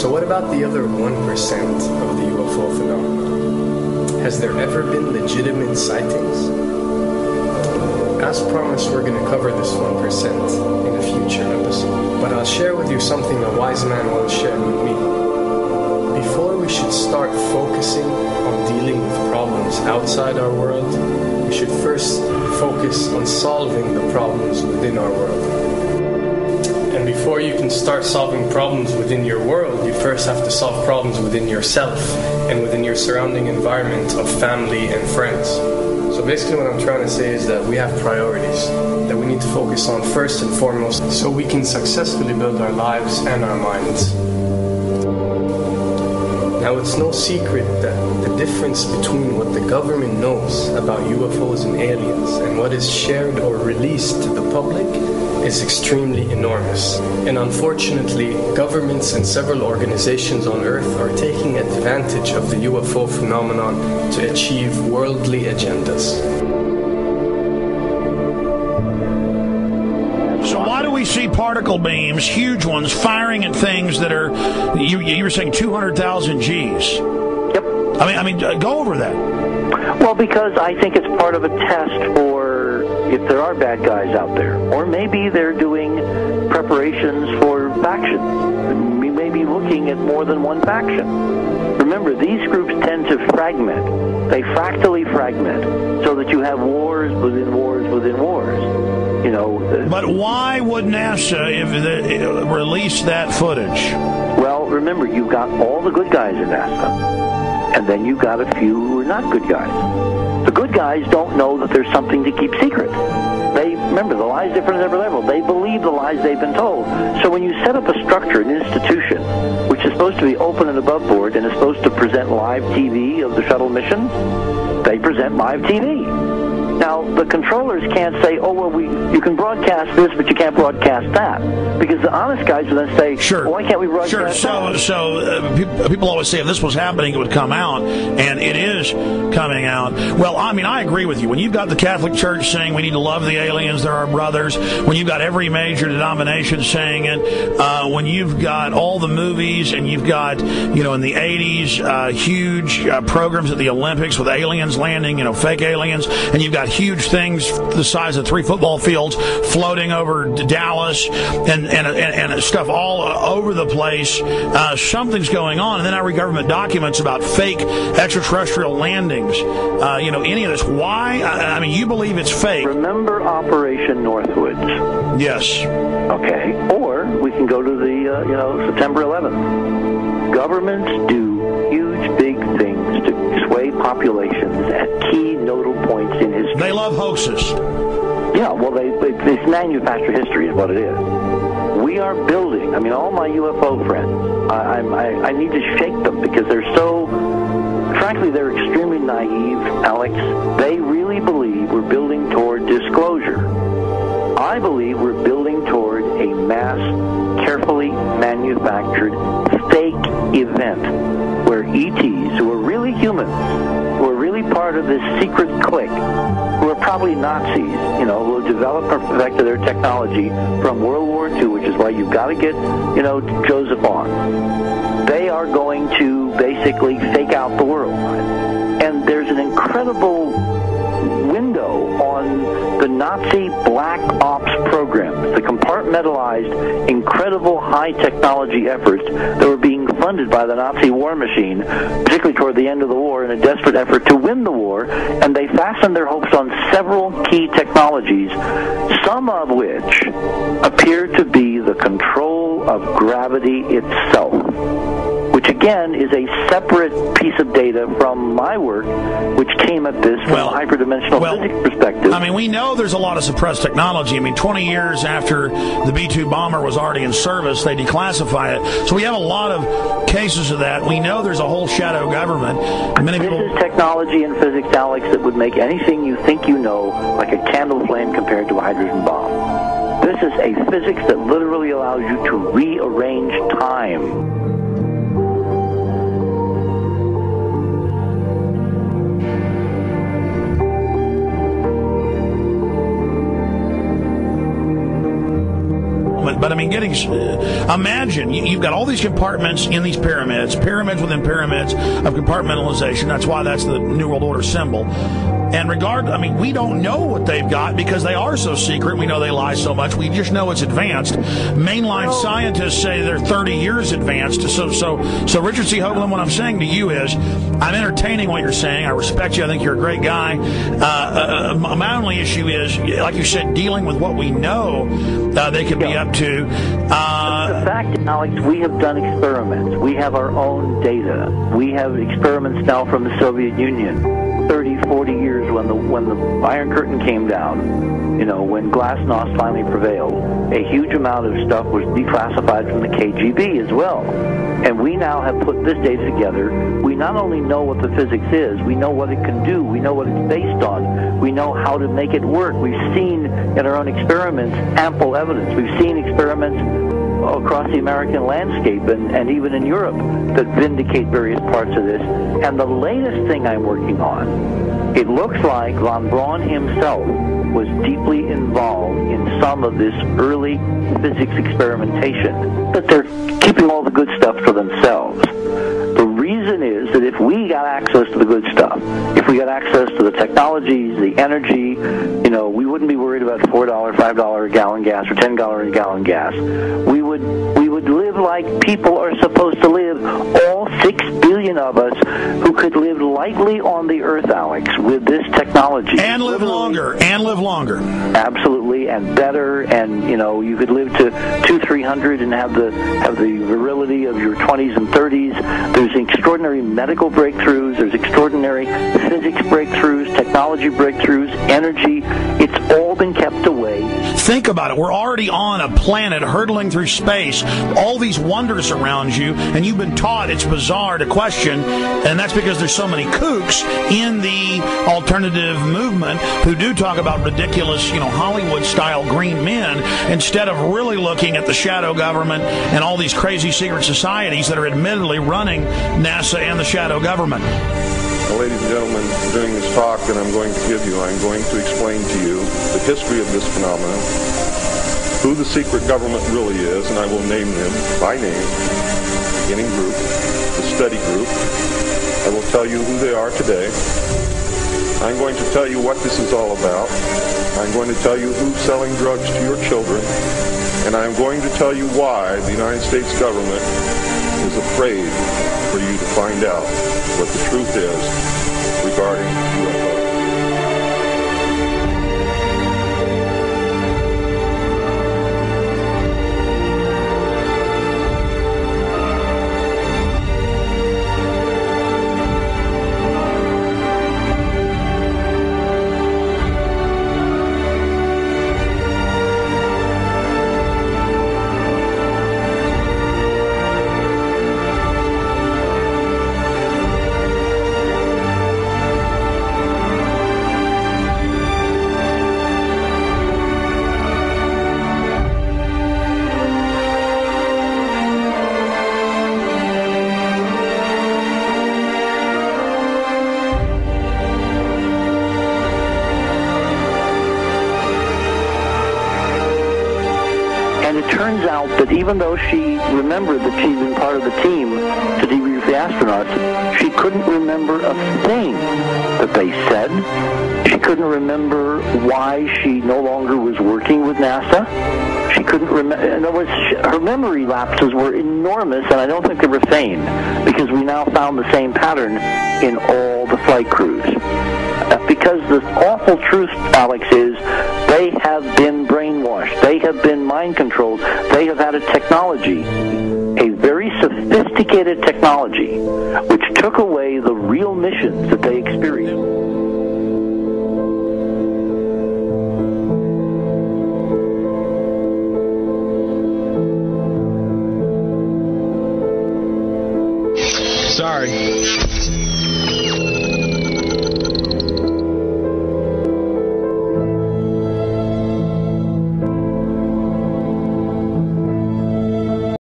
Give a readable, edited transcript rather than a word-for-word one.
So what about the other 1% of the UFO phenomenon? Has there ever been legitimate sightings? As promised, we're going to cover this 1% in a future episode. But I'll share with you something a wise man once shared with me. Before we should start focusing on dealing with problems outside our world, we should first focus on solving the problems within our world. And before you can start solving problems within your world, you first have to solve problems within yourself and within your surrounding environment of family and friends. So basically what I'm trying to say is that we have priorities that we need to focus on first and foremost so we can successfully build our lives and our minds. Now, it's no secret that the difference between what the government knows about UFOs and aliens and what is shared or released to the public is extremely enormous. And unfortunately, governments and several organizations on Earth are taking advantage of the UFO phenomenon to achieve worldly agendas. So why do we see particle beams, huge ones, firing at things that are, you were saying 200,000 Gs? Yep. I mean, go over that. Well, because I think it's part of a test for if there are bad guys out there. Or maybe they're doing preparations for factions. We may be looking at more than one faction. Remember, these groups tend to fragment. They fractally fragment so that you have wars within wars within wars. You know. But why would NASA release that footage? Well, remember, you've got all the good guys in NASA, and then you've got a few who are not good guys. The good guys don't know that there's something to keep secret. Remember, the lie's different at every level. They believe the lies they've been told. So when you set up a structure, an institution, which is supposed to be open and above board and is supposed to present live TV of the shuttle mission, they present live TV. Now, the controllers can't say, oh, well, you can broadcast this, but you can't broadcast that. Because the honest guys will then say, sure. Well, why can't we broadcast that? So people always say if this was happening, it would come out, and it is coming out. Well, I mean, I agree with you. When you've got the Catholic Church saying we need to love the aliens, they're our brothers, when you've got every major denomination saying it, when you've got all the movies, and you've got, in the 80s, huge programs at the Olympics with aliens landing, fake aliens, and you've got huge things the size of 3 football fields floating over Dallas and stuff all over the place. Something's going on. And then I read government documents about fake extraterrestrial landings. Any of this. Why? I mean, you believe it's fake. Remember Operation Northwoods? Yes. Okay. Or we can go to the, September 11th. Governments do huge, big things to sway populations at key nodal points in history. They love hoaxes. Yeah, well, it's manufactured history is what it is. We are building. I mean, all my UFO friends, I need to shake them because they're so, frankly, they're extremely naive, Alex. They really believe we're building toward disclosure. I believe we're building toward a mass, carefully manufactured fake event where ETs, who are really humans, who are really part of this secret clique, who are probably Nazis, who have developed or perfected their technology from World War II, which is why you've got to get, Joseph on. They are going to basically fake out the world. And there's an incredible window on the Nazi black ops programs, the compartmentalized, incredible high technology efforts that were being funded by the Nazi war machine, particularly toward the end of the war, in a desperate effort to win the war, and they fastened their hopes on several key technologies, some of which appear to be the control of gravity itself, which again is a separate piece of data from my work, which came at this from a hyperdimensional physics perspective. I mean, we know there's a lot of suppressed technology. I mean, 20 years after the B-2 bomber was already in service, they declassify it. So we have a lot of cases of that. We know there's a whole shadow government. This is technology in physics, Alex, that would make anything you think you know like a candle flame compared to a hydrogen bomb. This is a physics that literally allows you to rearrange time. But I mean, imagine you've got all these compartments in these pyramids within pyramids of compartmentalization. That's why that's the New World Order symbol. And we don't know what they've got because they are so secret. We know they lie so much. We just know it's advanced. Mainline scientists say they're 30 years advanced. So Richard C. Hoagland, what I'm saying to you is, I'm entertaining what you're saying. I respect you. I think you're a great guy. My only issue is, like you said, dealing with what we know they could be up to. The fact, Alex, we have done experiments. We have our own data. We have experiments now from the Soviet Union. 30, 40 years when the Iron Curtain came down, when Glasnost finally prevailed, a huge amount of stuff was declassified from the KGB as well. And we now have put this data together. We not only know what the physics is, we know what it can do, we know what it's based on, we know how to make it work. We've seen in our own experiments ample evidence. We've seen experiments across the American landscape and even in Europe that vindicate various parts of this. And the latest thing I'm working on, it looks like von Braun himself was deeply involved in some of this early physics experimentation, but they're keeping all the good stuff for themselves. The reason is that if we got access to the good stuff, if we got access to the technologies, the energy, we wouldn't be worried about $4, $5 a gallon gas or $10 a gallon gas. We would live like people are supposed to live, all 6 billion of us who could live lightly on the earth, Alex, with this technology. And live longer. Absolutely, and better, and you could live to 200-300 and have the virility of your 20s and 30s. There's extraordinary medical breakthroughs, there's extraordinary physics breakthroughs, technology breakthroughs, energy. It's all been kept away. Think about it. We're already on a planet hurtling through space, all these wonders around you, and you've been taught it's bizarre to question, and that's because there's so many kooks in the alternative movement who do talk about ridiculous, Hollywood-style green men, instead of really looking at the shadow government and all these crazy secret societies that are admittedly running NASA and the shadow government. Well, ladies and gentlemen, during this talk that I'm going to give you, I'm going to explain to you the history of this phenomenon, who the secret government really is, and I will name them by name, the beginning group, the study group. I will tell you who they are today. I'm going to tell you what this is all about. I'm going to tell you who's selling drugs to your children, and I'm going to tell you why the United States government is afraid for you to find out what the truth is regarding UFOs. Turns out that even though she remembered that she'd been part of the team to debrief the astronauts, she couldn't remember a thing that they said. She couldn't remember why she no longer was working with NASA. She couldn't remember. In other words, her memory lapses were enormous, and I don't think they were feigned, because we now found the same pattern in all the flight crews. Because the awful truth, Alex, is they have been brainwashed. They have been mind controlled. They have had a technology, a very sophisticated technology, which took away the real missions that they experienced. Sorry.